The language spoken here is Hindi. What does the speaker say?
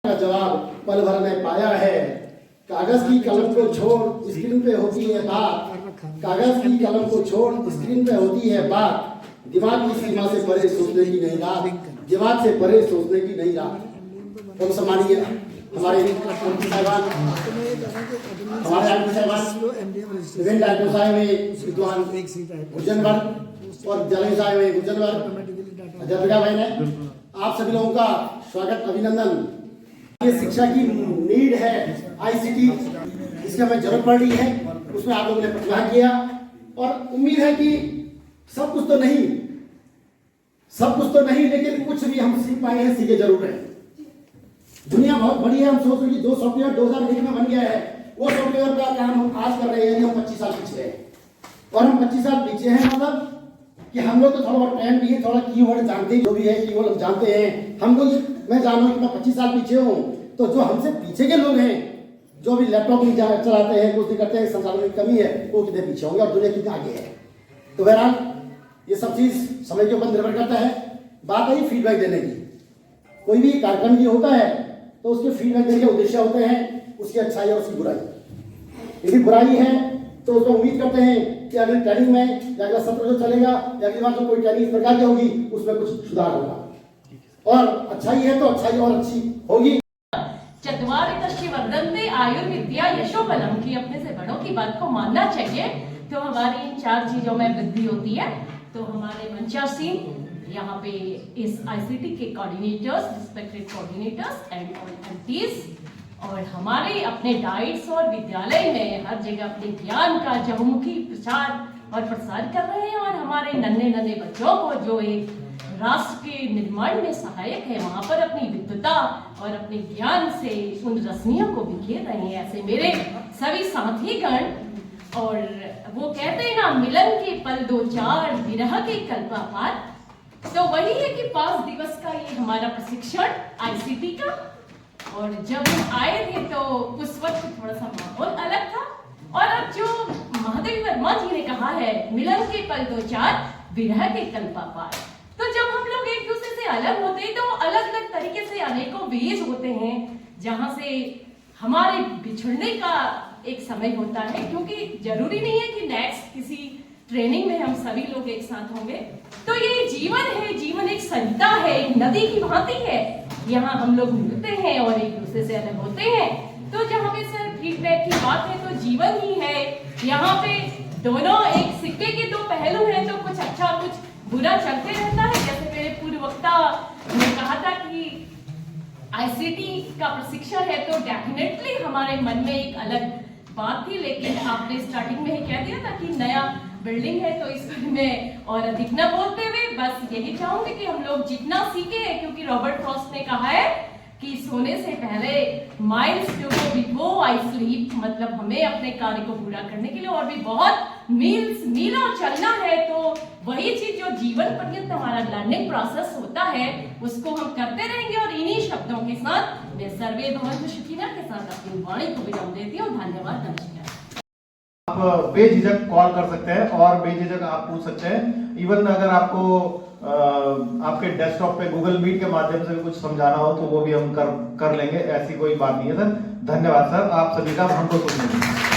का जवाब पल भर में पाया है। कागज की कलम को छोड़ स्क्रीन पे होती है बात, कागज की कलम को छोड़ स्क्रीन पे होती है बात, दिमाग की सीमा से परे सोचने की नहीं रात, दिमाग से परे सोचने की नहीं रात। तो सम्मानिए हमारे एमपी साहिबान, हमारे एमपी साहिबान विभिन्न डायग्नोसाई में विद्वान गुर्जन वर्ग और जलई साहब में गुर्जन वर्ग अध्यापिका बहन है, आप सभी लोगों का स्वागत अभिनंदन। ये शिक्षा की नीड है आईसीटी, इसकी हमें जरूरत पड़ रही है, उसमें आप लोगों ने प्रतिभाग किया और उम्मीद है कि सब कुछ तो नहीं लेकिन कुछ भी हम सीख पाए हैं, सीखे जरूर हैं। दुनिया बहुत बड़ी है, हम सोच रहे हैं कि 2 सॉफ्टवेयर 2001 में बन गया है, वो सॉफ्टवेयर का काम हम आज कर रहे हैं, हम 25 साल पीछे हैं। और हम 25 साल पीछे हैं मतलब कि हम लोग तो थोड़ा बहुत टाइम भी है, थोड़ा कीवर्ड जानते हैं, जो भी है कीवर्ड हम जानते हैं। हमको मैं जान रहा हूँ कि मैं 25 साल पीछे हूँ, तो जो हमसे पीछे के लोग हैं, जो भी लैपटॉप नहीं चलाते हैं, कुछ नहीं करते हैं, संसाधनों की कमी है, वो कितने पीछे होंगे और दुनिया कितने आगे है। तो बहरहाल ये सब चीज समय के ऊपर निर्भर करता है। बात है फीडबैक देने की। कोई भी कार्यक्रम ये होता है तो उसके फीडबैक देने के उद्देश्य होते हैं, उसकी अच्छाई और उसकी बुराई। यदि बुराई है तो उसको उम्मीद करते हैं कि अगली ट्रेनिंग में या अगला सत्र जो चलेगा या अगली बार जो कोई ट्रेनिंग इस प्रकार की होगी उसमें कुछ सुधार होगा, और अच्छाई है तो अच्छाई और अच्छी होगी। चत्वारि वर्धन्ते आयुर्विद्या यशोबलम की अपने से बड़ों की बात को मानना चाहिए, तो हमारी इन 4 चीजों में वृद्धि होती है। तो हमारे मंचासीन यहाँ पे इस आईसीटी के coordinators, respected coordinators and MPs, और हमारे अपने डाइट्स और विद्यालय में हर जगह अपने ज्ञान का बहुमुखी प्रचार और प्रसार कर रहे हैं, और हमारे नन्हे बच्चों को जो एक राष्ट्र के निर्माण में सहायक है, वहां पर अपनी विद्वता और अपने ज्ञान से उन रश्मियों को बिखेर रहे हैं। ऐसे मेरे सभी साथीगण, और वो कहते हैं ना, मिलन के पल 2-4 विरह के कल्पापार, तो वही है कि 5 दिवस का ये हमारा प्रशिक्षण आईसीटी का। और जब हम आए थे तो उस वक्त थोड़ा सा माहौल अलग था, और अब जो महादेव वर्मा जी ने कहा है, मिलन के पल 2-4 विरह के कल्पापार, तो जब हम लोग एक दूसरे से अलग होते हैं तो अलग अलग तरीके से अनेकों वेज होते हैं जहां से हमारे बिछड़ने का एक समय होता है, क्योंकि जरूरी नहीं है कि नेक्स्ट किसी ट्रेनिंग में हम सभी लोग एक साथ होंगे। तो ये जीवन है, जीवन एक सरिता है, एक नदी की भांति है, यहाँ हम लोग मिलते हैं और एक दूसरे से अलग होते हैं। तो जहाँ पे सर फीडबैक की बात है तो जीवन ही है, यहाँ पे दोनों एक सिक्के के 2 पहलू हैं, तो कुछ अच्छा कुछ बुरा चलते रहता है। जैसे मेरे पूर्व वक्ता ने कहा था कि आईसीटी का प्रशिक्षण है, तो डेफिनेटली हमारे मन में एक अलग बात थी, लेकिन आपने स्टार्टिंग में ही कह दिया था कि नया बिल्डिंग है, तो इस बारे में और अधिक न बोलते हुए बस यही चाहूंगी कि हम लोग जितना सीखे हैं, क्योंकि रॉबर्ट फ्रॉस्ट ने कहा है कि सोने से पहले miles to go before I sleep, मतलब हमें अपने कार्य को पूरा करने के लिए और भी बहुत मीलों चलना है। तो वही चीज जो जीवन पर्यंत हमारा लर्निंग प्रोसेस होता है, उसको हम करते रहेंगे। और इन्हीं शब्दों के साथ मैं सर्वे भवन्तु सुखिनः के साथ अपनी वाणी को विराम देती हूँ। धन्यवाद, नमस्कार। आप बेझिझक कॉल कर सकते हैं और बेझिझक आप पूछ सकते हैं। इवन अगर आपको आपके डेस्कटॉप पे गूगल मीट के माध्यम से भी कुछ समझाना हो तो वो भी हम कर लेंगे, ऐसी कोई बात नहीं है सर। धन्यवाद सर, आप सभी का हमको सुनने के लिए।